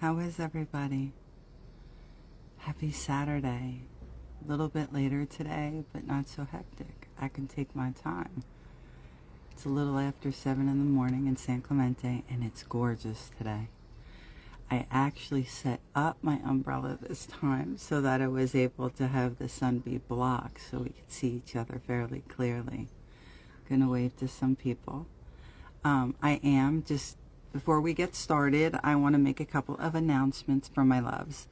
How is everybody? Happy Saturday. A little bit later today, but not so hectic. I can take my time. It's a little after 7 in the morning in San Clemente, and it's gorgeous today. I actually set up my umbrella this time so that I was able to have the sun be blocked so we could see each other fairly clearly. Gonna wave to some people. I am just, before we get started, I want to make a couple of announcements for my loves.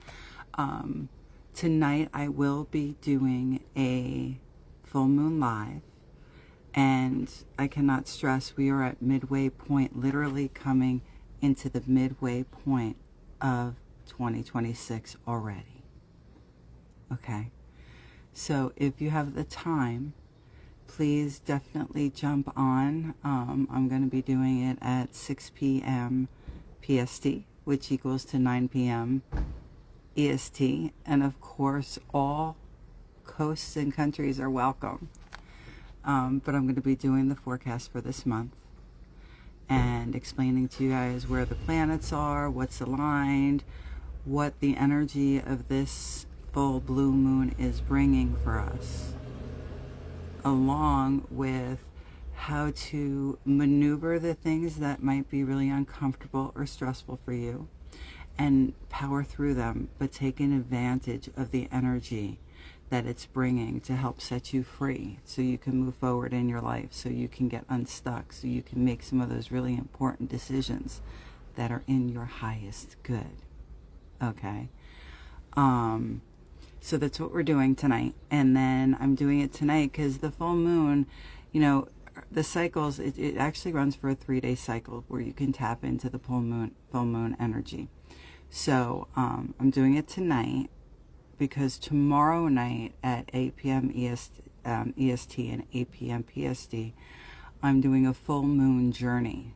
Tonight I will be doing a full moon live, and I cannot stress we are at midway point, literally coming into the midway point of 2026 already. Okay, so if you have the time, please definitely jump on. I'm going to be doing it at 6 p.m. PST, which equals to 9 p.m. EST. And of course, all coasts and countries are welcome. But I'm going to be doing the forecast for this month and explaining to you guys where the planets are, what's aligned, what the energy of this full blue moon is bringing for us, along with how to maneuver the things that might be really uncomfortable or stressful for you and power through them, but taking advantage of the energy that it's bringing to help set you free so you can move forward in your life, so you can get unstuck, so you can make some of those really important decisions that are in your highest good. Okay? So that's what we're doing tonight. And then I'm doing it tonight because the full moon, you know, the cycles, it actually runs for a 3-day cycle where you can tap into the full moon energy. So I'm doing it tonight because tomorrow night at 8 p.m. EST and 8 p.m. PST, I'm doing a full moon journey.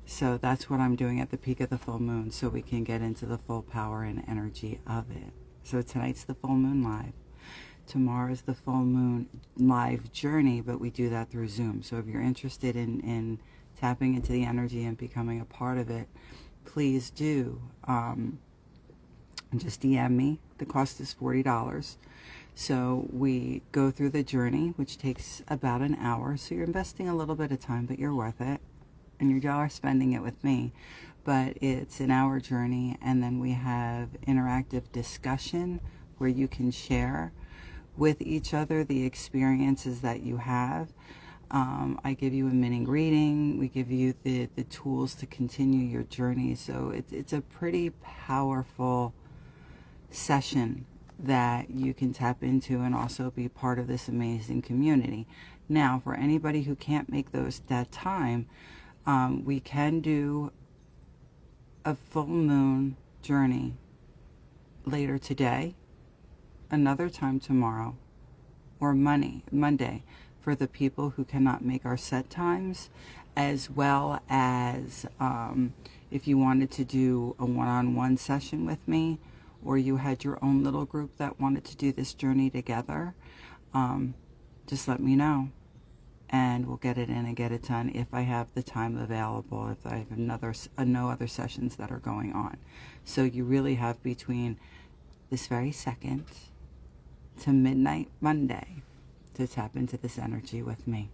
So that's what I'm doing at the peak of the full moon, so we can get into the full power and energy of it. So tonight's the full moon live. Tomorrow's the full moon live journey, but we do that through Zoom. So if you're interested in tapping into the energy and becoming a part of it, please do. Just DM me. The cost is $40. So we go through the journey, which takes about an hour. So you're investing a little bit of time, but you're worth it. And you are spending it with me. But it's an hour journey, and then we have interactive discussion where you can share with each other the experiences that you have. I give you a mini reading. We give you the tools to continue your journey. So it's a pretty powerful session that you can tap into and also be part of this amazing community. Now, for anybody who can't make that time, we can do a full moon journey later today, another time tomorrow, or Monday for the people who cannot make our set times, as well as if you wanted to do a one-on-one session with me, or you had your own little group that wanted to do this journey together, just let me know. And we'll get it in and get it done if I have the time available, if I have no other sessions that are going on. So you really have between this very second to midnight Monday to tap into this energy with me,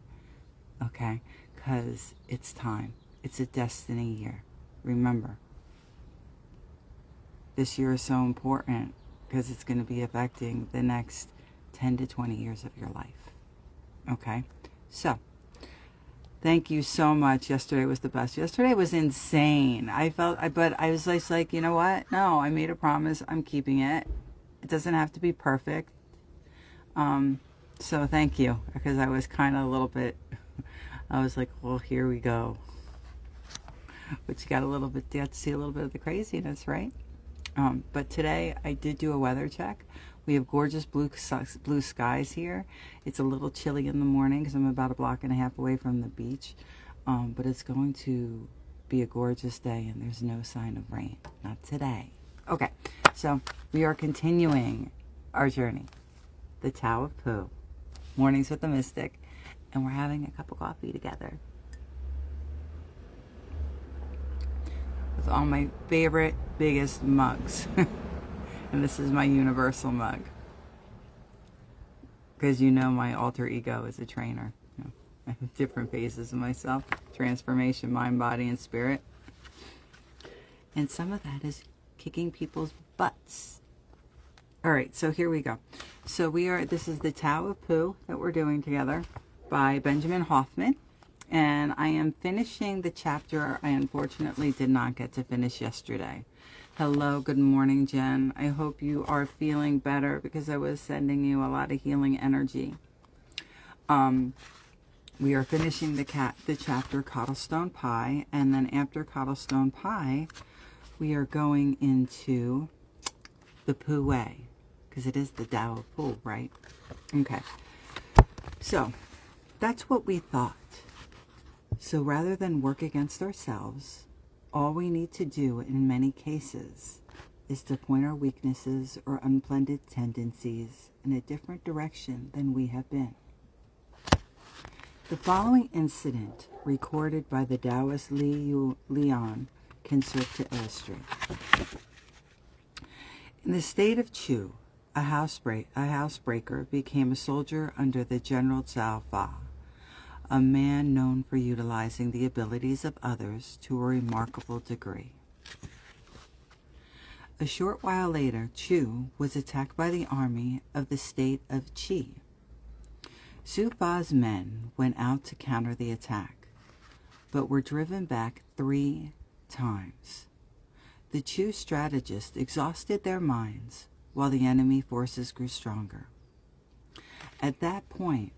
okay? Because it's time. It's a destiny year. Remember, this year is so important because it's going to be affecting the next 10 to 20 years of your life, okay? So, thank you so much. Yesterday was the best. Yesterday was insane. But I was just like, you know what? No, I made a promise. I'm keeping it. It doesn't have to be perfect. So thank you, because I was kind of a little bit, I was like, well, here we go. But you got to see a little bit of the craziness, right? But today I did do a weather check. We have gorgeous blue skies here. It's a little chilly in the morning because I'm about a block and a half away from the beach. But it's going to be a gorgeous day, and there's no sign of rain. Not today. Okay, so we are continuing our journey. The Tao of Pooh. Mornings with the Mystic. And we're having a cup of coffee together. with all my favorite, biggest mugs. And this is my universal mug. Because you know my alter ego is a trainer. You know, I have different phases of myself. Transformation, mind, body, and spirit. And some of that is kicking people's butts. All right, so here we go. So this is the Tao of Pooh that we're doing together by Benjamin Hoffman. And I am finishing the chapter I unfortunately did not get to finish yesterday. Hello, good morning, Jen. I hope you are feeling better because I was sending you a lot of healing energy. We are finishing the chapter Cottlestone Pie, and then after Cottlestone Pie, we are going into the Pooh Way, because it is the Tao of Pooh, right? Okay. So, that's what we thought. So rather than work against ourselves, all we need to do in many cases is to point our weaknesses or unblended tendencies in a different direction than we have been. The following incident, recorded by the Taoist Leon, can serve to illustrate. In the state of Chu, a housebreaker became a soldier under the General Zhao Fa, a man known for utilizing the abilities of others to a remarkable degree. A short while later, Chu was attacked by the army of the state of Qi. Zhu Fa's men went out to counter the attack, but were driven back 3 times. The Chu strategists exhausted their minds while the enemy forces grew stronger. At that point,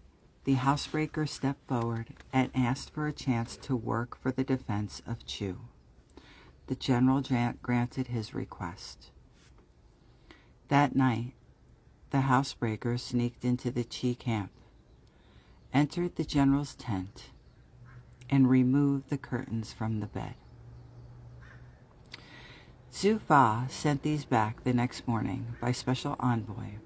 the housebreaker stepped forward and asked for a chance to work for the defense of Chu. The general granted his request. That night, the housebreaker sneaked into the Qi camp, entered the general's tent, and removed the curtains from the bed. Zhu Fa sent these back the next morning by special envoy,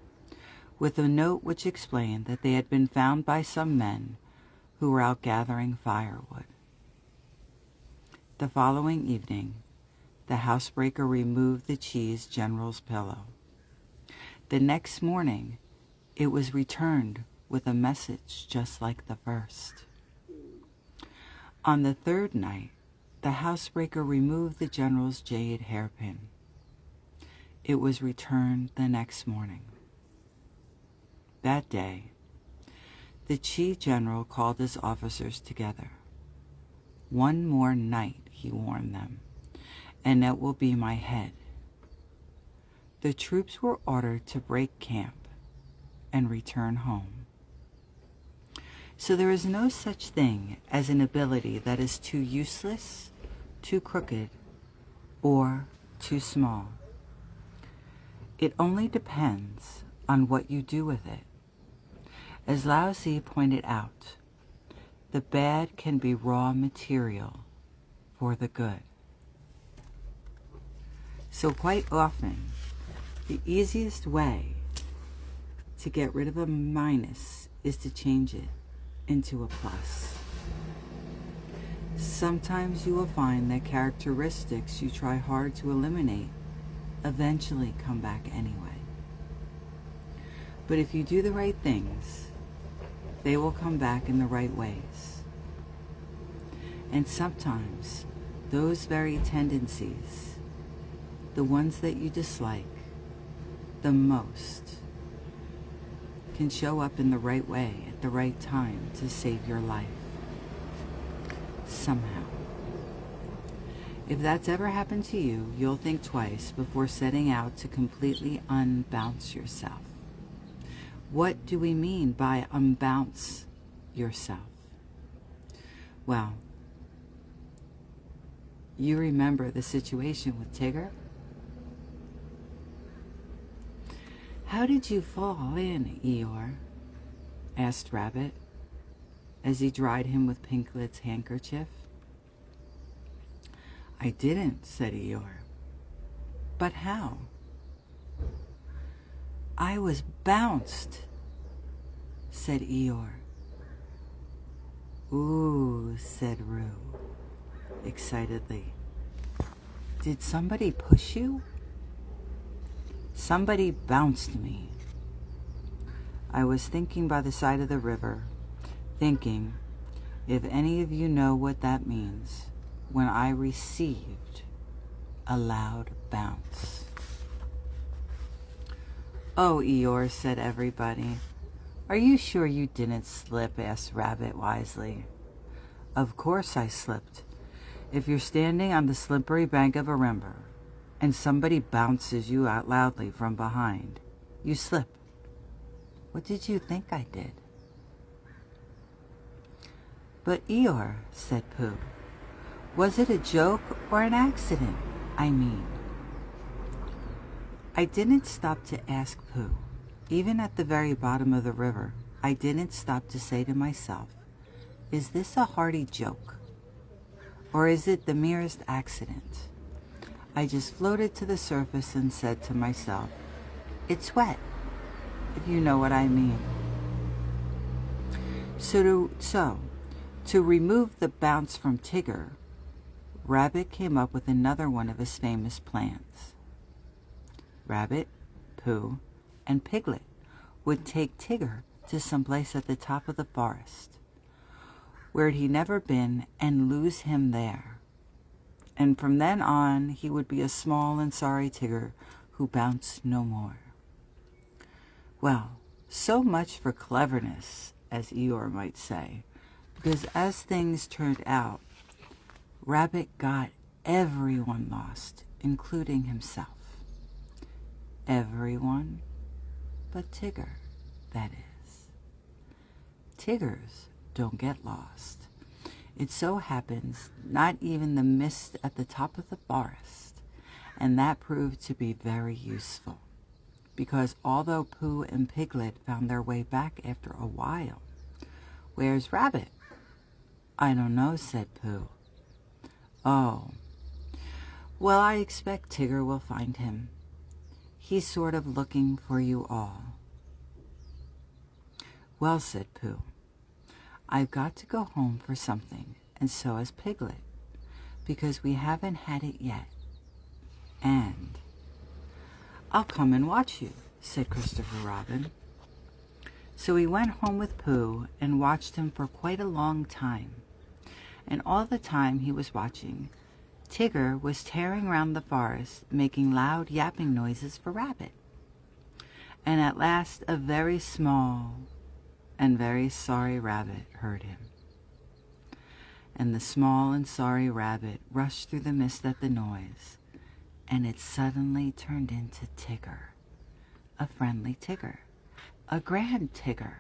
with a note which explained that they had been found by some men who were out gathering firewood. The following evening, the housebreaker removed the Qi's general's pillow. The next morning, it was returned with a message just like the first. On the 3rd night, the housebreaker removed the general's jade hairpin. It was returned the next morning. That day, the Qi general called his officers together. "One more night," he warned them, "and it will be my head." The troops were ordered to break camp and return home. So there is no such thing as an ability that is too useless, too crooked, or too small. It only depends on what you do with it. As Lao Tzu pointed out, the bad can be raw material for the good. So quite often, the easiest way to get rid of a minus is to change it into a plus. Sometimes you will find that characteristics you try hard to eliminate eventually come back anyway. But if you do the right things, they will come back in the right ways. And sometimes those very tendencies, the ones that you dislike the most, can show up in the right way at the right time to save your life. Somehow. If that's ever happened to you, you'll think twice before setting out to completely unbounce yourself. What do we mean by unbounce yourself? Well, you remember the situation with Tigger? "How did you fall in, Eeyore?" asked Rabbit, as he dried him with Pinklet's handkerchief. "I didn't," said Eeyore. "But how?" "I was bounced," said Eeyore. "Ooh," said Roo, excitedly. Did somebody push you? Somebody bounced me. I was thinking by the side of the river, thinking, if any of you know what that means, when I received a loud bounce. Oh, Eeyore, said everybody. Are you sure you didn't slip? Asked Rabbit wisely. Of course I slipped. If you're standing on the slippery bank of a river and somebody bounces you out loudly from behind, you slip. What did you think I did? But Eeyore, said Pooh, was it a joke or an accident? I mean, I didn't stop to ask Pooh. Even at the very bottom of the river, I didn't stop to say to myself, is this a hearty joke? Or is it the merest accident? I just floated to the surface and said to myself, it's wet, if you know what I mean. So to remove the bounce from Tigger, Rabbit came up with another one of his famous plans. Rabbit, Pooh, and Piglet would take Tigger to some place at the top of the forest, where he'd never been, and lose him there. And from then on, he would be a small and sorry Tigger who bounced no more. Well, so much for cleverness, as Eeyore might say, because as things turned out, Rabbit got everyone lost, including himself. Everyone but Tigger, that is. Tiggers don't get lost. It so happens not even the mist at the top of the forest, and that proved to be very useful, because although Pooh and Piglet found their way back after a while, where's Rabbit? I don't know, said Pooh. Oh, well, I expect Tigger will find him. He's sort of looking for you all. Well, said Pooh, I've got to go home for something, and so has Piglet, because we haven't had it yet. And I'll come and watch you, said Christopher Robin. So he went home with Pooh and watched him for quite a long time. And all the time he was watching, Tigger was tearing round the forest, making loud yapping noises for Rabbit. And at last a very small and very sorry Rabbit heard him. And the small and sorry Rabbit rushed through the mist at the noise, and it suddenly turned into Tigger, a friendly Tigger, a grand Tigger,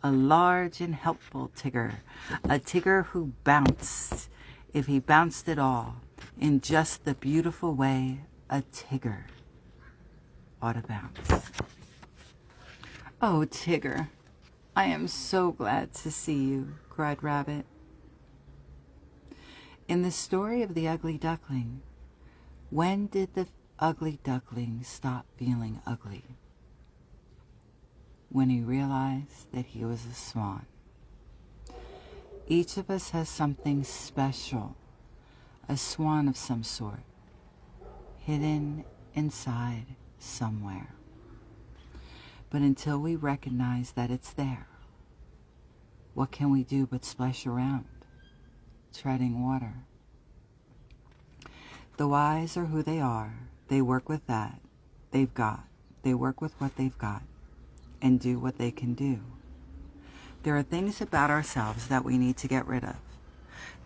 a large and helpful Tigger, a Tigger who bounced, if he bounced at all, in just the beautiful way a Tigger ought to bounce. Oh, Tigger, I am so glad to see you, cried Rabbit. In the story of the ugly duckling, when did the ugly duckling stop feeling ugly? When he realized that he was a swan. Each of us has something special, a swan of some sort, hidden inside somewhere. But until we recognize that it's there, what can we do but splash around, treading water? The wise are who they are. They work with that they've got. They work with what they've got and do what they can do. There are things about ourselves that we need to get rid of.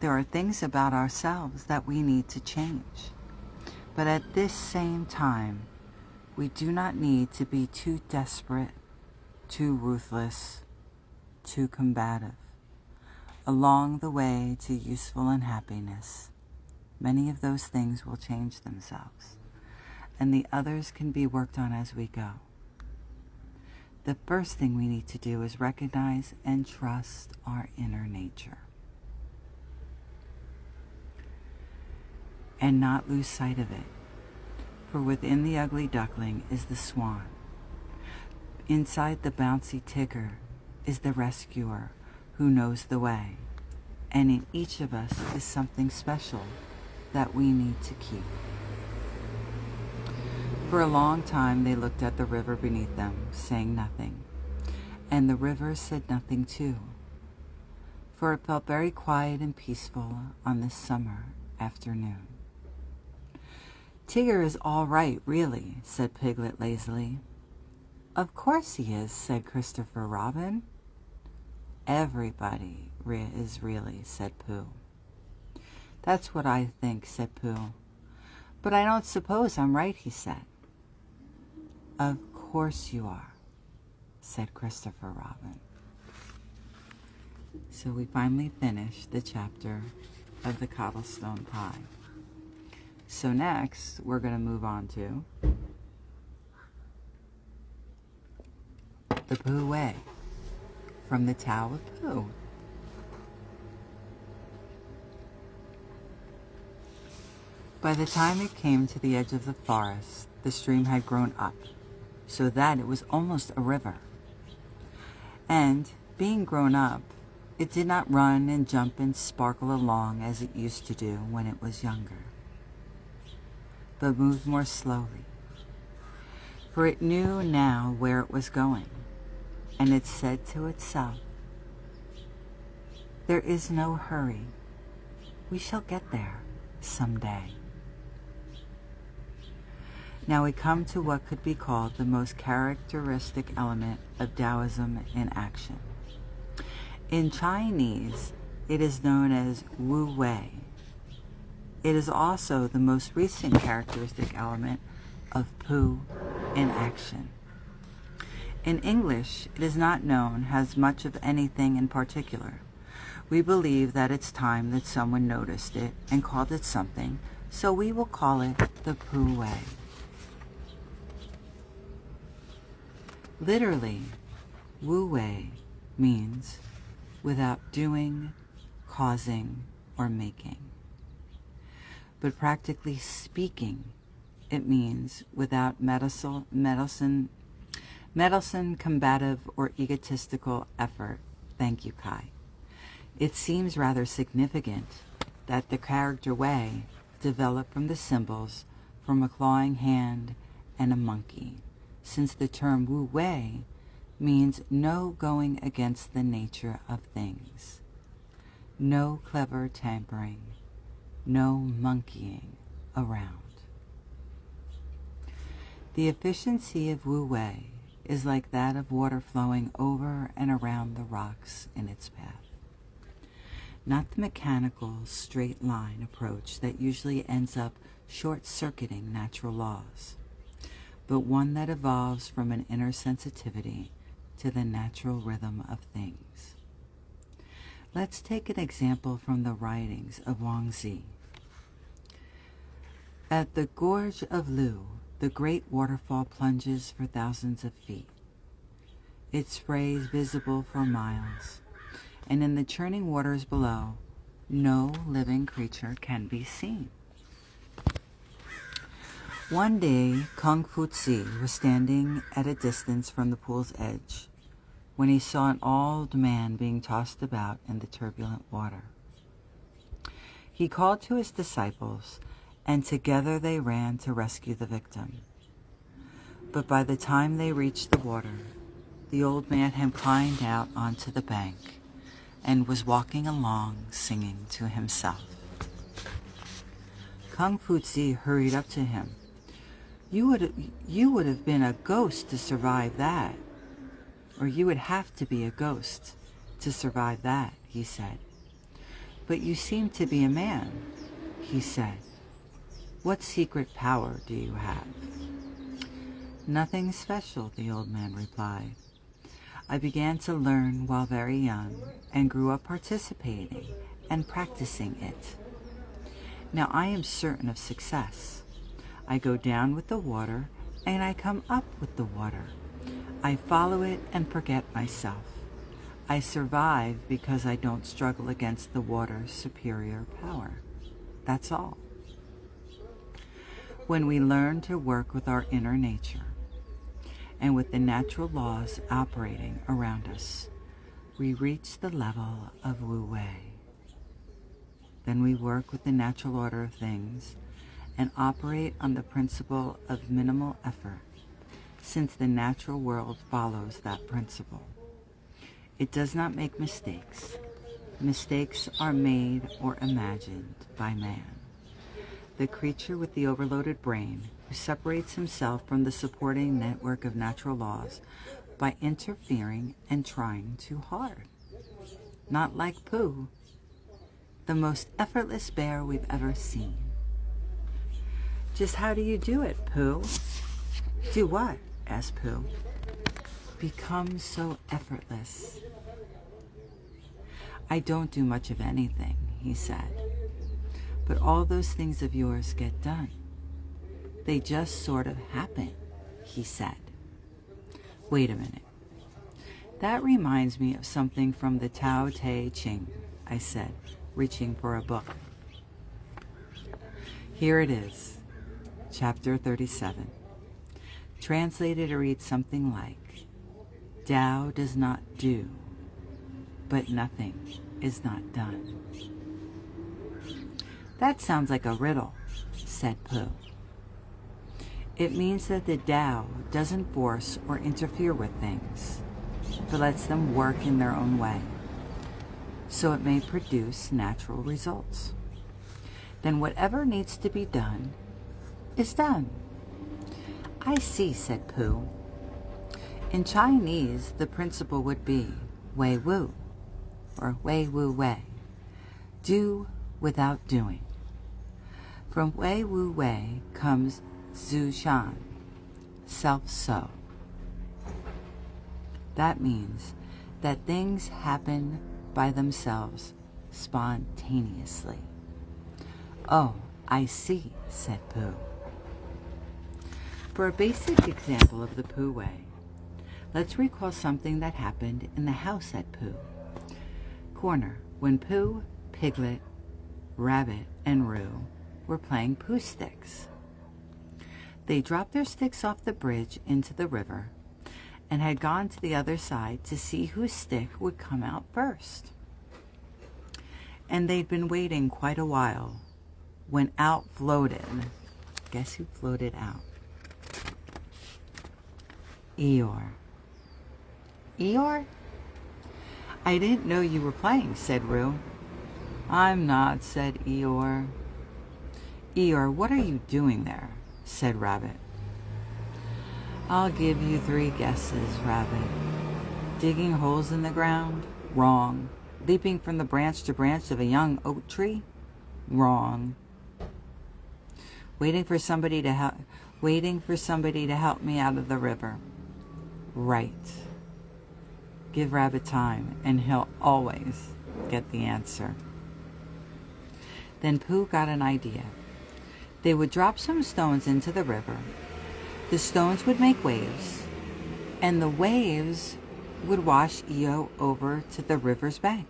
There are things about ourselves that we need to change. But at this same time, we do not need to be too desperate, too ruthless, too combative. Along the way to useful and happiness, many of those things will change themselves, and the others can be worked on as we go. The first thing we need to do is recognize and trust our inner nature, and not lose sight of it. For within the ugly duckling is the swan. Inside the bouncy Tigger is the rescuer who knows the way. And in each of us is something special that we need to keep. For a long time they looked at the river beneath them, saying nothing. And the river said nothing too, for it felt very quiet and peaceful on this summer afternoon. "Tigger is all right, really," said Piglet lazily. "Of course he is," said Christopher Robin. "Everybody is really," said Pooh. "That's what I think," said Pooh. "But I don't suppose I'm right," he said. "Of course you are," said Christopher Robin. So we finally finished the chapter of the cobblestone pie. So next, we're going to move on to the Pooh Way from the Tao of Pooh. By the time it came to the edge of the forest, the stream had grown up, so that it was almost a river. And, being grown up, it did not run and jump and sparkle along as it used to do when it was younger, but moved more slowly. For it knew now where it was going, and it said to itself, "There is no hurry. We shall get there someday." Now we come to what could be called the most characteristic element of Taoism in action. In Chinese, it is known as Wu Wei. It is also the most recent characteristic element of Pooh in action. In English, it is not known as much of anything in particular. We believe that it's time that someone noticed it and called it something, so we will call it the Pooh Way. Literally, Wu Wei means without doing, causing, or making. But practically speaking, it means without meddlesome, combative, or egotistical effort. Thank you, Kai. It seems rather significant that the character Wei developed from the symbols from a clawing hand and a monkey, since the term Wu Wei means no going against the nature of things, no clever tampering, no monkeying around. The efficiency of Wu Wei is like that of water flowing over and around the rocks in its path. Not the mechanical, straight line approach that usually ends up short-circuiting natural laws, but one that evolves from an inner sensitivity to the natural rhythm of things. Let's take an example from the writings of Wang Zi. At the gorge of Lu, the great waterfall plunges for thousands of feet. Its spray is visible for miles, and in the churning waters below, no living creature can be seen. One day, Kung Fu Tzu was standing at a distance from the pool's edge when he saw an old man being tossed about in the turbulent water. He called to his disciples, and together they ran to rescue the victim. But by the time they reached the water, the old man had climbed out onto the bank and was walking along singing to himself. Kung Fu Tzu hurried up to him. You would have been a ghost to survive that. Or you would have to be a ghost to survive that, he said. But you seem to be a man, he said. What secret power do you have? Nothing special, the old man replied. I began to learn while very young and grew up participating and practicing it. Now I am certain of success. I go down with the water, and I come up with the water. I follow it and forget myself. I survive because I don't struggle against the water's superior power. That's all. When we learn to work with our inner nature and with the natural laws operating around us, we reach the level of Wu Wei. Then we work with the natural order of things and operate on the principle of minimal effort, since the natural world follows that principle. It does not make mistakes. Mistakes are made or imagined by man, the creature with the overloaded brain who separates himself from the supporting network of natural laws by interfering and trying too hard. Not like Pooh, the most effortless bear we've ever seen. Just how do you do it, Pooh? Do what? Asked Pooh. Become so effortless. I don't do much of anything, he said. But all those things of yours get done. They just sort of happen, he said. Wait a minute. That reminds me of something from the Tao Te Ching, I said, reaching for a book. Here it is, chapter 37. Translated to read something like, Tao does not do, but nothing is not done. That sounds like a riddle, said Pooh. It means that the Tao doesn't force or interfere with things, but lets them work in their own way, so it may produce natural results. Then whatever needs to be done is done. I see, said Pooh. In Chinese, the principle would be Wei Wu, or Wei Wu Wei, do without doing. From Wei Wu Wei comes Zhu Shan, self-so. That means that things happen by themselves spontaneously. Oh, I see, said Pooh. For a basic example of the Pooh way, let's recall something that happened in the house at Pooh Corner when Pooh, Piglet, Rabbit, and Roo were playing Pooh sticks. They dropped their sticks off the bridge into the river and had gone to the other side to see whose stick would come out first. And they'd been waiting quite a while when out floated, guess who floated out? Eeyore. Eeyore? I didn't know you were playing, said Roo. I'm not, said Eeyore. Eeyore, what are you doing there? Said Rabbit. I'll give you 3 guesses, Rabbit. Digging holes in the ground? Wrong. Leaping from the branch to branch of a young oak tree? Wrong. Waiting for somebody to help me out of the river? Right. Give Rabbit time, and he'll always get the answer. Then Pooh got an idea. They would drop some stones into the river. The stones would make waves, and the waves would wash Eeyore over to the river's bank.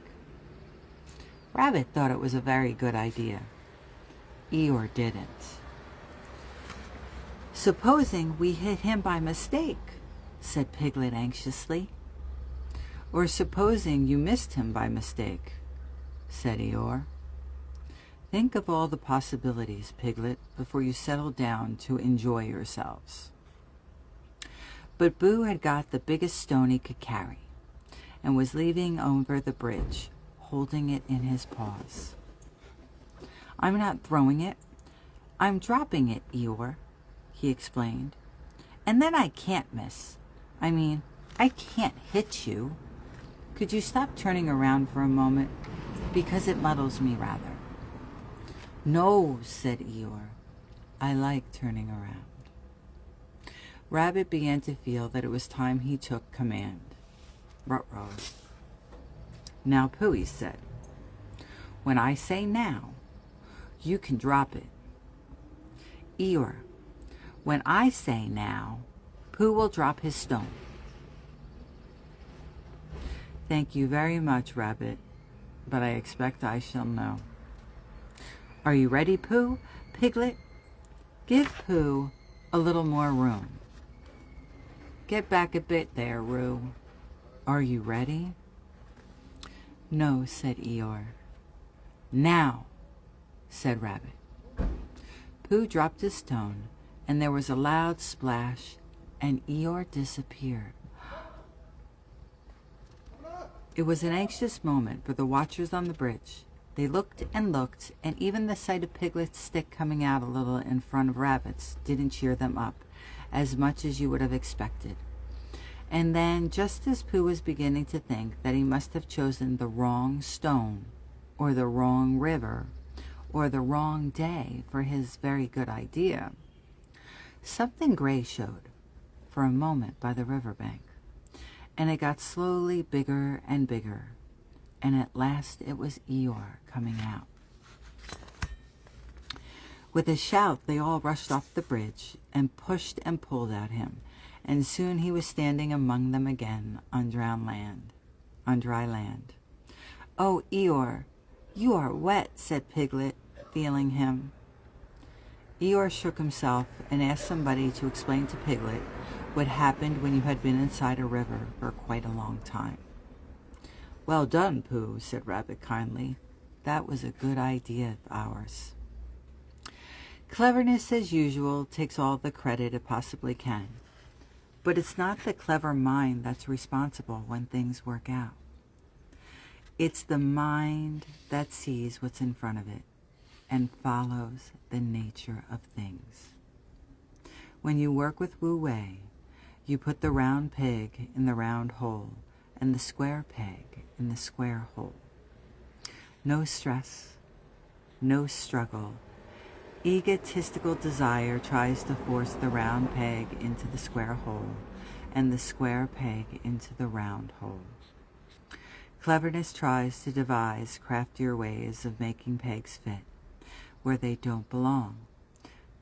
Rabbit thought it was a very good idea. Eeyore didn't. Supposing we hit him by mistake, said Piglet anxiously. Or supposing you missed him by mistake, said Eeyore. Think of all the possibilities, Piglet, before you settle down to enjoy yourselves. But Boo had got the biggest stone he could carry and was leaving over the bridge, holding it in his paws. I'm not throwing it. I'm dropping it, Eeyore, he explained. And then I can't miss. I mean, I can't hit you. Could you stop turning around for a moment? Because it muddles me rather. No, said Eeyore. I like turning around. Rabbit began to feel that it was time he took command. Ruh-roh. Now, Pooh, he said. When I say now, you can drop it. Eeyore, when I say now, Pooh will drop his stone. Thank you very much, Rabbit, but I expect I shall know. Are you ready, Pooh? Piglet, give Pooh a little more room. Get back a bit there, Roo. Are you ready? No, said Eeyore. Now, said Rabbit. Pooh dropped his stone, and there was a loud splash, and Eeyore disappeared. It was an anxious moment for the watchers on the bridge. They looked, and even the sight of Piglet's stick coming out a little in front of Rabbit's didn't cheer them up as much as you would have expected. And then, just as Pooh was beginning to think that he must have chosen the wrong stone, or the wrong river, or the wrong day for his very good idea, something gray showed for a moment by the riverbank, and it got slowly bigger and bigger, and at last it was Eeyore coming out. With a shout, they all rushed off the bridge and pushed and pulled at him, and soon he was standing among them again on dry land. "Oh, Eeyore, you are wet," said Piglet, feeling him. Eeyore shook himself and asked somebody to explain to Piglet what happened when you had been inside a river for quite a long time. "Well done, Pooh," said Rabbit kindly. "That was a good idea of ours." Cleverness, as usual, takes all the credit it possibly can. But it's not the clever mind that's responsible when things work out. It's the mind that sees what's in front of it and follows the nature of things. When you work with Wu Wei, you put the round peg in the round hole and the square peg in the square hole. No stress, no struggle. Egotistical desire tries to force the round peg into the square hole and the square peg into the round hole. Cleverness tries to devise craftier ways of making pegs fit where they don't belong.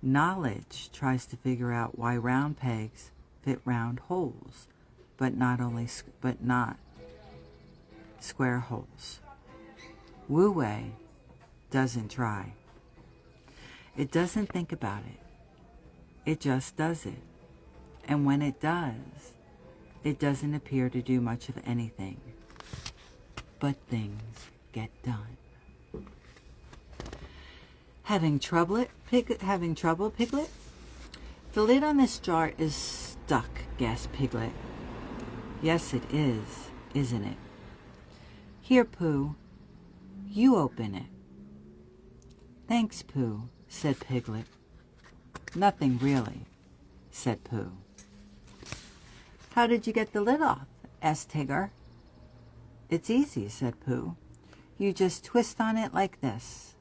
Knowledge tries to figure out why round pegs fit round holes, but not square holes. Wu Wei doesn't try. It doesn't think about it. It just does it. And when it does, it doesn't appear to do much of anything. But things get done. Having trouble, Piglet? The lid on this jar is stuck, gasped Piglet. Yes, it is, isn't it? Here, Pooh, you open it. Thanks, Pooh, said Piglet. Nothing really, said Pooh. How did you get the lid off? Asked Tigger. It's easy, said Pooh. You just twist on it like this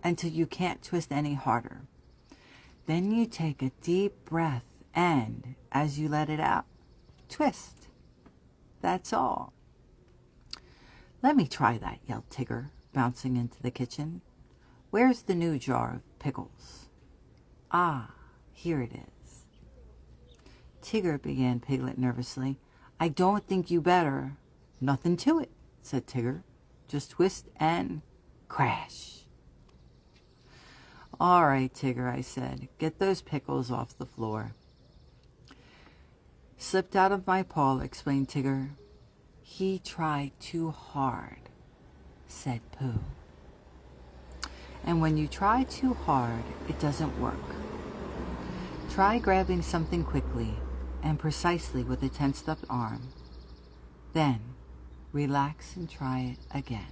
until you can't twist any harder. Then you take a deep breath and, as you let it out, twist. That's all. Let me try that, yelled Tigger, bouncing into the kitchen. Where's the new jar of pickles? Ah, here it is. Tigger, began Piglet nervously. I don't think you better. Nothing to it, said Tigger. Just twist and crash. All right, Tigger, I said. Get those pickles off the floor. Slipped out of my paw, explained Tigger. He tried too hard, said Pooh. And when you try too hard, it doesn't work. Try grabbing something quickly and precisely with a tensed up arm. Then relax and try it again.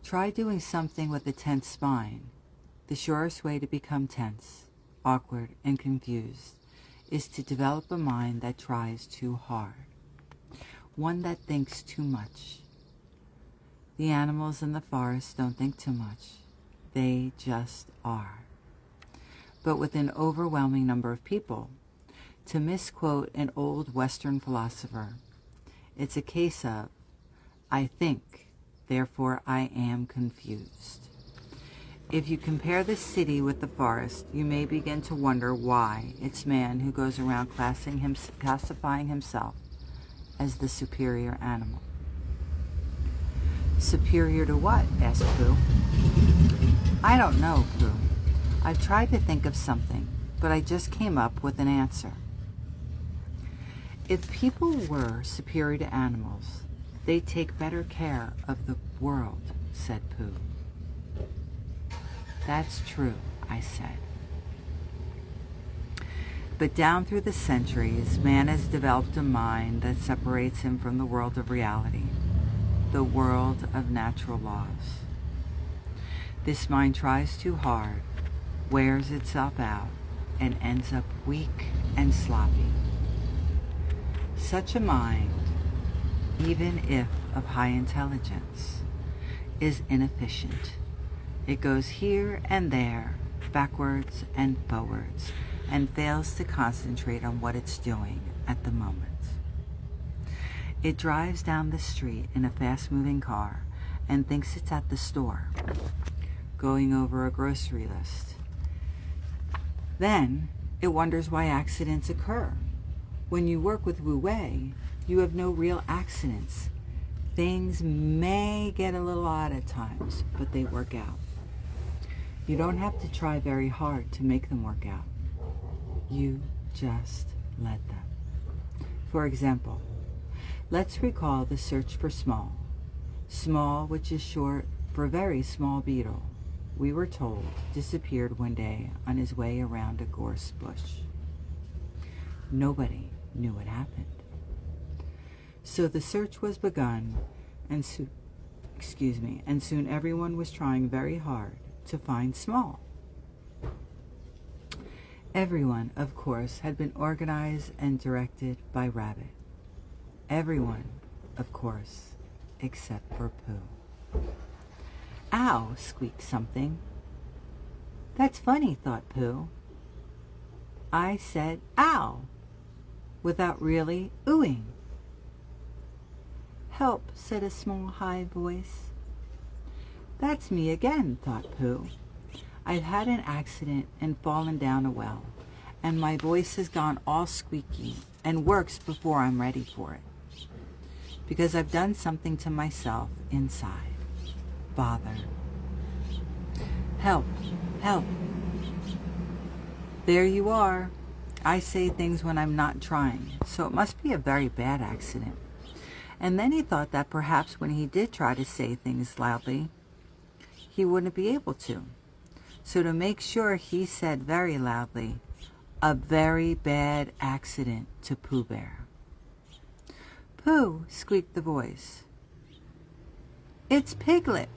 Try doing something with a tense spine. The surest way to become tense, awkward, and confused is to develop a mind that tries too hard, one that thinks too much. The animals in the forest don't think too much. They just are. But with an overwhelming number of people, to misquote an old Western philosopher, it's a case of, I think, therefore I am confused. If you compare the city with the forest, you may begin to wonder why it's man who goes around classifying himself as the superior animal. Superior to what? Asked Pooh. I don't know, Pooh. I've tried to think of something, but I just came up with an answer. If people were superior to animals, they'd take better care of the world, said Pooh. That's true, I said. But down through the centuries, man has developed a mind that separates him from the world of reality, the world of natural laws. This mind tries too hard, wears itself out, and ends up weak and sloppy. Such a mind, even if of high intelligence, is inefficient. It goes here and there, backwards and forwards, and fails to concentrate on what it's doing at the moment. It drives down the street in a fast-moving car and thinks it's at the store, going over a grocery list. Then it wonders why accidents occur. When you work with Wu Wei, you have no real accidents. Things may get a little odd at times, but they work out. You don't have to try very hard to make them work out. You just let them. For example, let's recall the search for small. Small, which is short for very small beetle, we were told disappeared one day on his way around a gorse bush. Nobody knew what happened. So the search was begun, and soon everyone was trying very hard to find small. Everyone, of course, had been organized and directed by Rabbit. Everyone, of course, except for Pooh. Ow, squeaked something. That's funny, thought Pooh. I said, ow, without really oohing. Help, said a small, high voice. That's me again, thought Pooh. I've had an accident and fallen down a well, and my voice has gone all squeaky and works before I'm ready for it. Because I've done something to myself inside. Bother. Help, help. There you are. I say things when I'm not trying, so it must be a very bad accident. And then he thought that perhaps when he did try to say things loudly, he wouldn't be able to. So to make sure, he said very loudly, a very bad accident to Pooh Bear. Pooh, squeaked the voice. It's Piglet,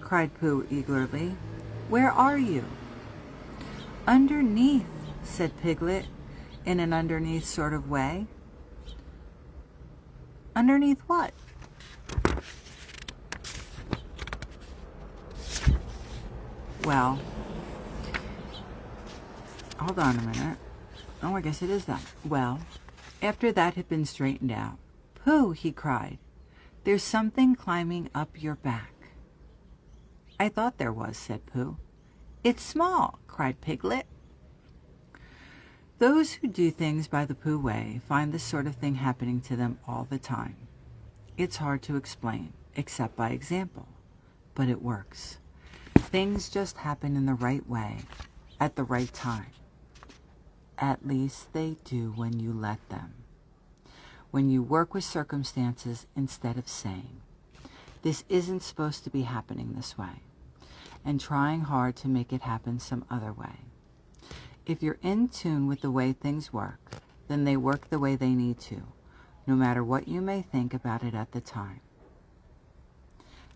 cried Pooh eagerly. Where are you? Underneath, said Piglet, in an underneath sort of way. Underneath what? Well, hold on a minute. Oh, I guess it is that. Well, after that had been straightened out, Pooh, he cried, there's something climbing up your back. I thought there was, said Pooh. It's small, cried Piglet. Those who do things by the Pooh way find this sort of thing happening to them all the time. It's hard to explain, except by example, but it works. Things just happen in the right way, at the right time. At least they do when you let them. When you work with circumstances instead of saying, this isn't supposed to be happening this way, and trying hard to make it happen some other way. If you're in tune with the way things work, then they work the way they need to, no matter what you may think about it at the time.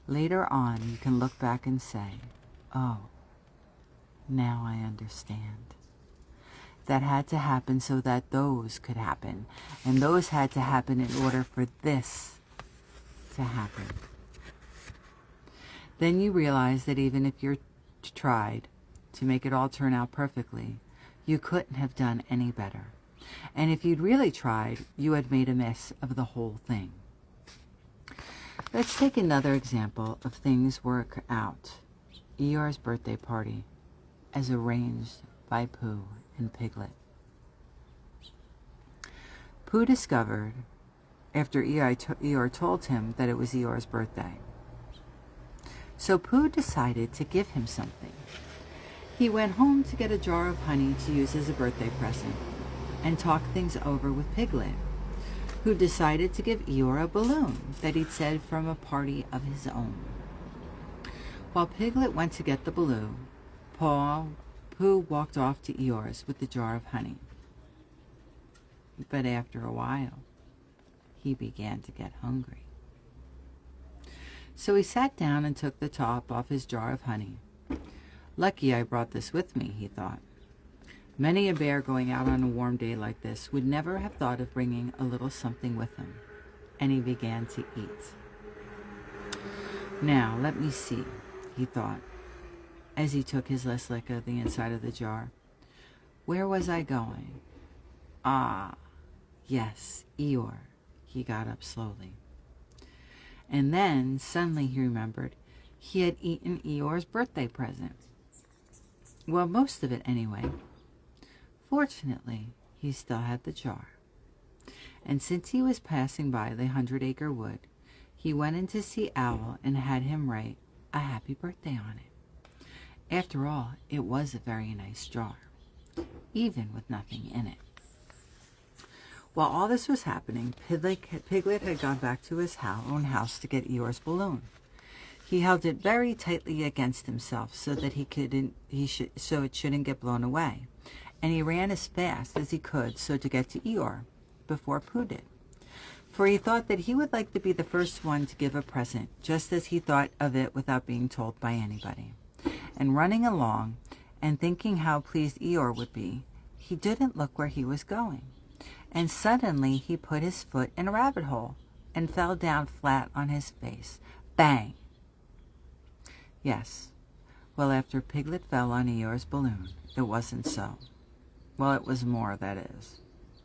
Later on, you can look back and say, oh, now I understand. That had to happen so that those could happen, and those had to happen in order for this to happen. Then you realize that even if you tried to make it all turn out perfectly, you couldn't have done any better. And if you'd really tried, you had made a mess of the whole thing. Let's take another example of things work out. Eeyore's birthday party, as arranged by Pooh and Piglet. Pooh discovered, after Eeyore told him that it was Eeyore's birthday. So Pooh decided to give him something. He went home to get a jar of honey to use as a birthday present and talked things over with Piglet, who decided to give Eeyore a balloon that he'd sent from a party of his own. While Piglet went to get the balloon, Pooh walked off to Eeyore's with the jar of honey. But after a while, he began to get hungry. So he sat down and took the top off his jar of honey. Lucky I brought this with me, he thought. Many a bear going out on a warm day like this would never have thought of bringing a little something with him. And he began to eat. Now, let me see, he thought, as he took his last lick of the inside of the jar. Where was I going? Ah, yes, Eeyore. He got up slowly. And then, suddenly he remembered, he had eaten Eeyore's birthday present. Well, most of it anyway. Fortunately, he still had the jar. And since he was passing by the 100-acre wood, he went in to see Owl and had him write a happy birthday on it. After all, it was a very nice jar, even with nothing in it. While all this was happening, Piglet had gone back to his own house to get Eeyore's balloon. He held it very tightly against himself so that so it shouldn't get blown away, and he ran as fast as he could so to get to Eeyore before Pooh did. For he thought that he would like to be the first one to give a present, just as he thought of it without being told by anybody. And running along, and thinking how pleased Eeyore would be, he didn't look where he was going. And suddenly he put his foot in a rabbit hole and fell down flat on his face. Bang! Yes. Well, after Piglet fell on Eeyore's balloon, it wasn't so. Well, it was more, that is.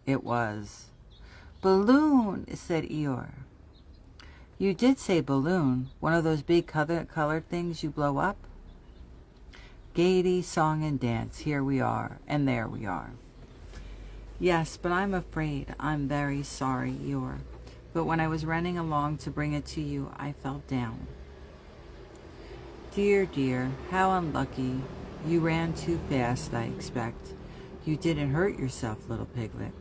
It was... Balloon, said Eeyore. You did say balloon, one of those big colored things you blow up? Gaiety, song, and dance, here we are, and there we are. Yes, but I'm afraid. I'm very sorry, Eeyore. But when I was running along to bring it to you, I fell down. Dear, dear, how unlucky. You ran too fast, I expect. You didn't hurt yourself, little Piglet.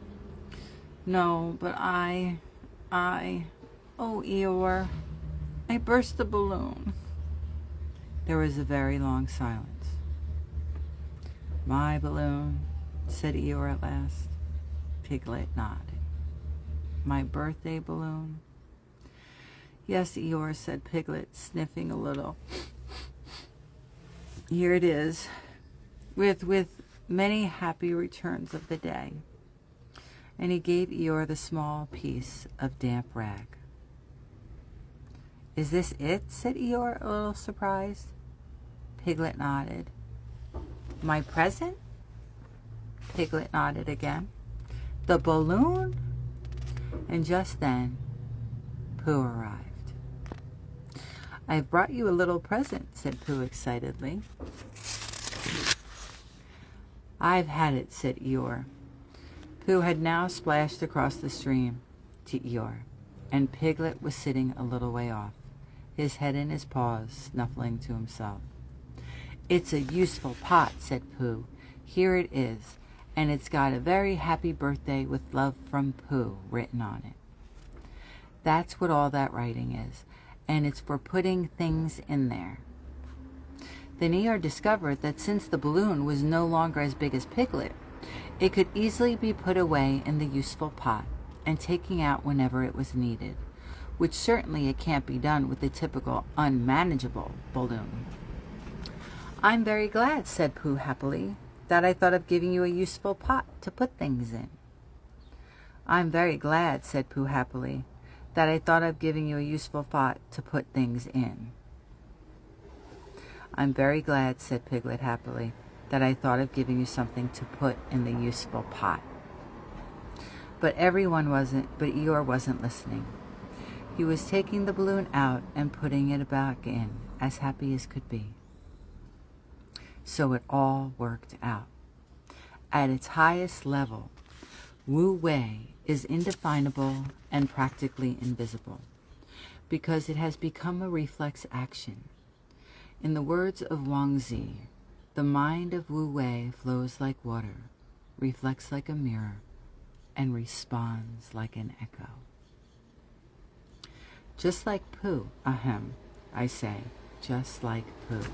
No, but oh, Eeyore, I burst the balloon. There was a very long silence. My balloon, said Eeyore at last. Piglet nodded. My birthday balloon? Yes, Eeyore, said Piglet, sniffing a little. Here it is, with many happy returns of the day. And he gave Eeyore the small piece of damp rag. Is this it? Said Eeyore, a little surprised. Piglet nodded. My present? Piglet nodded again. The balloon? And just then, Pooh arrived. I've brought you a little present, said Pooh excitedly. I've had it, said Eeyore. Pooh had now splashed across the stream to Eeyore, and Piglet was sitting a little way off, his head in his paws, snuffling to himself. It's a useful pot, said Pooh. Here it is, and it's got a very happy birthday with love from Pooh written on it. That's what all that writing is, and it's for putting things in there. Then Eeyore discovered that since the balloon was no longer as big as Piglet, it could easily be put away in the useful pot and taken out whenever it was needed, which certainly it can't be done with the typical unmanageable balloon. I'm very glad, said Pooh happily, that I thought of giving you a useful pot to put things in. I'm very glad, said Pooh happily, that I thought of giving you a useful pot to put things in. I'm very glad, said Piglet happily, that I thought of giving you something to put in the useful pot. But Eeyore wasn't listening. He was taking the balloon out and putting it back in, as happy as could be. So it all worked out. At its highest level, Wu Wei is indefinable and practically invisible, because it has become a reflex action. In the words of Wang Zi, the mind of Wu Wei flows like water, reflects like a mirror, and responds like an echo. Just like Pooh, I say, just like Pooh.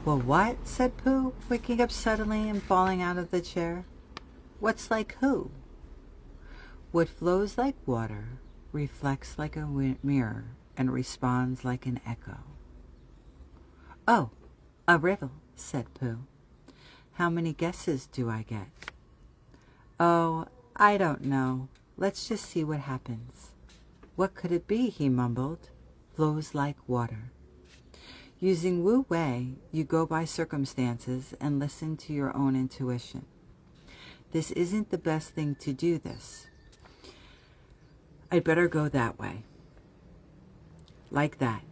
Well, what? Said Pooh, waking up suddenly and falling out of the chair. What's like who? What flows like water, reflects like a mirror, and responds like an echo. Oh, a riddle, said Pooh. How many guesses do I get? Oh, I don't know. Let's just see what happens. What could it be, he mumbled. Flows like water. Using Wu Wei, you go by circumstances and listen to your own intuition. This isn't the best thing to do this. I'd better go that way. Like that.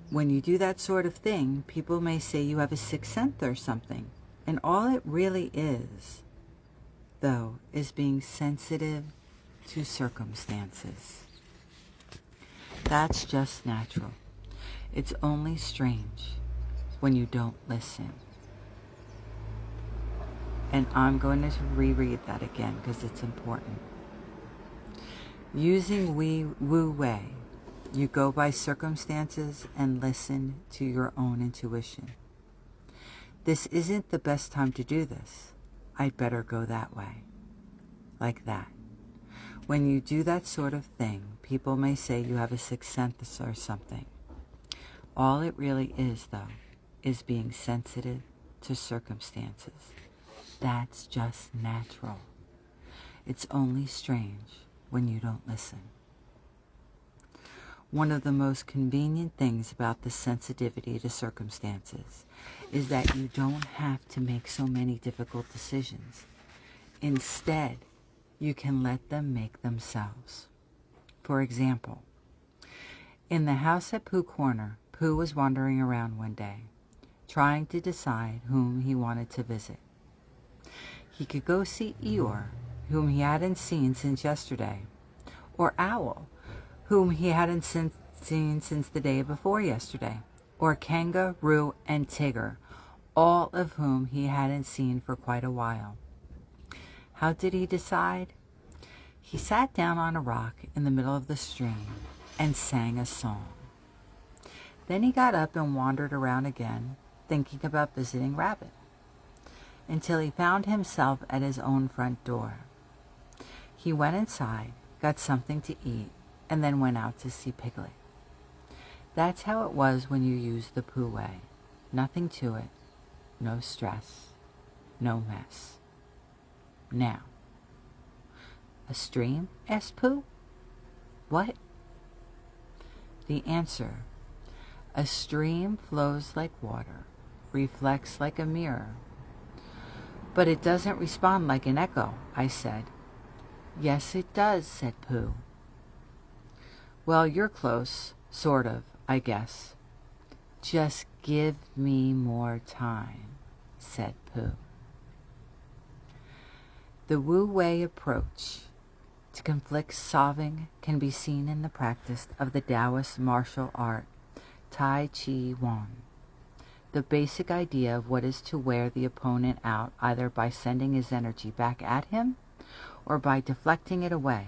When you do that sort of thing, people may say you have a sixth sense or something. And all it really is, though, is being sensitive to circumstances. That's just natural. It's only strange when you don't listen. And I'm going to reread that again because it's important. Using Wu Wei, you go by circumstances and listen to your own intuition. This isn't the best time to do this. I'd better go that way. Like that. When you do that sort of thing, people may say you have a sixth sense or something. All it really is, though, is being sensitive to circumstances. That's just natural. It's only strange when you don't listen. One of the most convenient things about the sensitivity to circumstances is that you don't have to make so many difficult decisions. Instead, you can let them make themselves. For example, in the house at Pooh Corner, Pooh was wandering around one day, trying to decide whom he wanted to visit. He could go see Eeyore, whom he hadn't seen since yesterday, or Owl, whom he hadn't seen since the day before yesterday, or Kangaroo and Tigger, all of whom he hadn't seen for quite a while. How did he decide? He sat down on a rock in the middle of the stream and sang a song. Then he got up and wandered around again, thinking about visiting Rabbit, until he found himself at his own front door. He went inside, got something to eat, and then went out to see Piglet. That's how it was when you use the Pooh Way. Nothing to it, no stress, no mess. Now, a stream? Asked Pooh. What? The answer. A stream flows like water, reflects like a mirror. But it doesn't respond like an echo, I said. Yes, it does, said Pooh. Well, you're close, sort of, I guess. Just give me more time, said Pooh. The Wu Wei approach to conflict solving can be seen in the practice of the Taoist martial art, Tai Chi Chuan. The basic idea of what is to wear the opponent out either by sending his energy back at him or by deflecting it away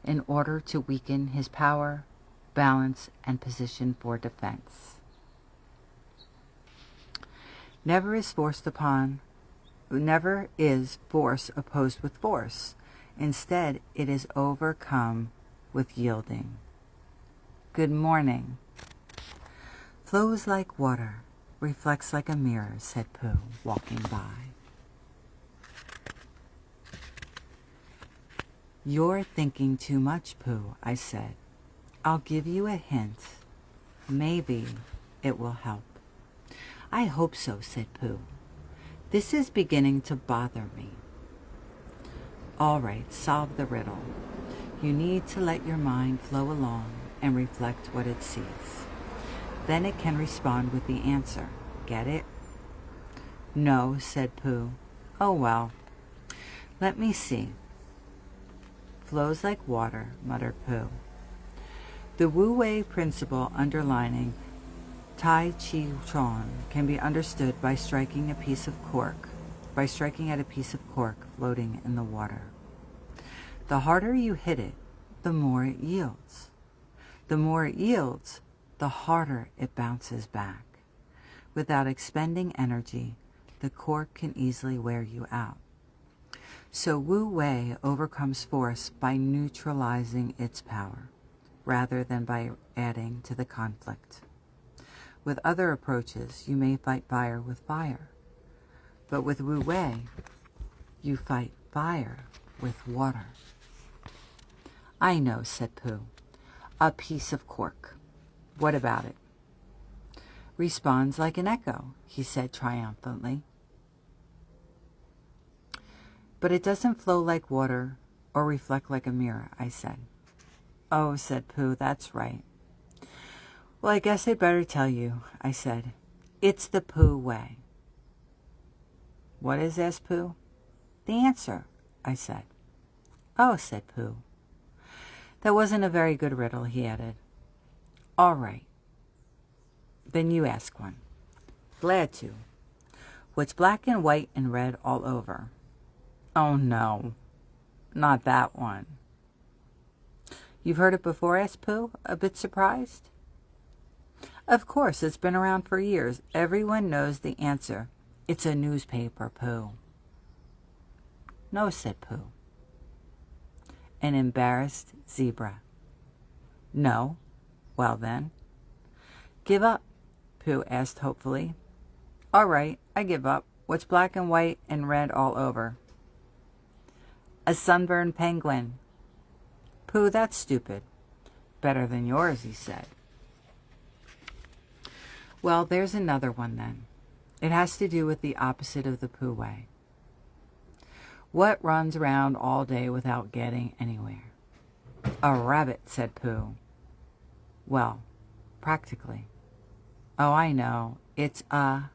in order to weaken his power, balance, and position for defense. Never is force opposed with force. Instead, it is overcome with yielding. Good morning. Flows like water, reflects like a mirror, said Pooh, walking by. You're thinking too much, Pooh, I said. I'll give you a hint. Maybe it will help. I hope so, said Pooh. This is beginning to bother me. All right, solve the riddle. You need to let your mind flow along and reflect what it sees. Then it can respond with the answer. Get it? No, said Pooh. Oh well. Let me see. Flows like water, muttered Pooh. The Wu Wei principle underlining Tai Chi Chuan can be understood by striking at a piece of cork floating in the water. The harder you hit it, the more it yields. The more it yields, the harder it bounces back. Without expending energy, the cork can easily wear you out. So Wu Wei overcomes force by neutralizing its power, rather than by adding to the conflict. With other approaches, you may fight fire with fire, but with Wu Wei, you fight fire with water. I know, said Pooh. A piece of cork. What about it? Responds like an echo, he said triumphantly. But it doesn't flow like water or reflect like a mirror, I said. Oh, said Pooh, that's right. Well, I guess I'd better tell you, I said. It's the Pooh way. What is, asked Pooh? The answer, I said. Oh, said Pooh. That wasn't a very good riddle, he added. All right. Then you ask one. Glad to. What's black and white and red all over? Oh, no. Not that one. You've heard it before, asked Pooh, a bit surprised. Of course, it's been around for years. Everyone knows the answer. It's a newspaper, Pooh. No, said Pooh. An embarrassed zebra. No. Well then. Give up, Pooh asked hopefully. All right, I give up. What's black and white and red all over? A sunburned penguin. Pooh, that's stupid. Better than yours, he said. Well, there's another one then. It has to do with the opposite of the Pooh way. What runs around all day without getting anywhere? A rabbit, said Pooh. Well, practically. Oh, I know. It's a...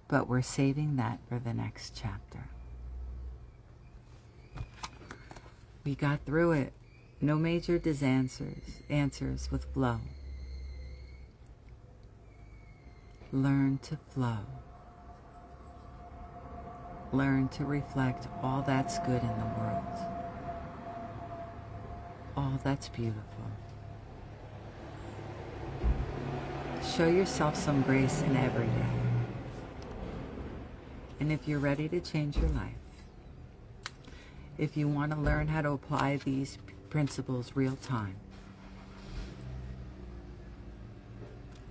But we're saving that for the next chapter. We got through it. No major answers with flow. Learn to flow. Learn to reflect all that's good in the world. All that's beautiful. Show yourself some grace in every day. And if you're ready to change your life, if you want to learn how to apply these principles real time,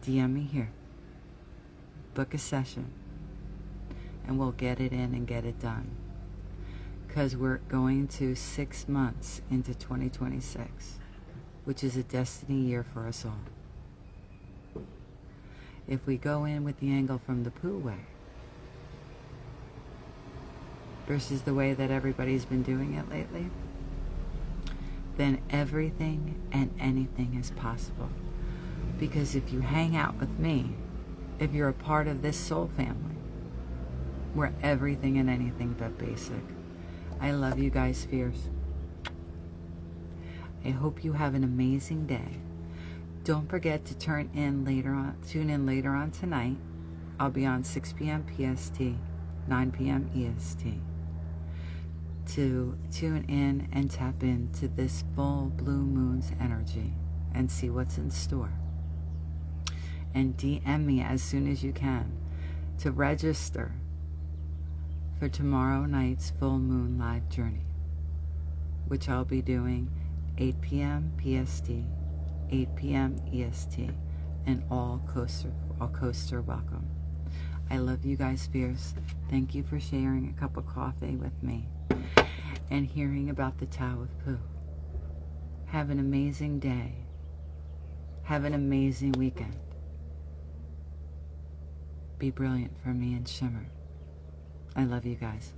DM me here. Book a session. And we'll get it in and get it done. Because we're going to 6 months into 2026, which is a destiny year for us all. If we go in with the angle from the Pooh way versus the way that everybody's been doing it lately, then everything and anything is possible. Because if you hang out with me, if you're a part of this soul family, we're everything and anything but basic. I love you guys fierce. I hope you have an amazing day. Don't forget to tune in later on tonight. I'll be on 6 p.m. PST, 9 p.m. EST. To tune in and tap into this full blue moon's energy and see what's in store. And DM me as soon as you can to register for tomorrow night's full moon live journey, which I'll be doing 8 p.m. PST, 8 p.m. EST, and all coaster welcome. I love you guys fierce. Thank you for sharing a cup of coffee with me and hearing about the Tao of Pooh. Have an amazing day. Have an amazing weekend. Be brilliant for me and shimmer. I love you guys.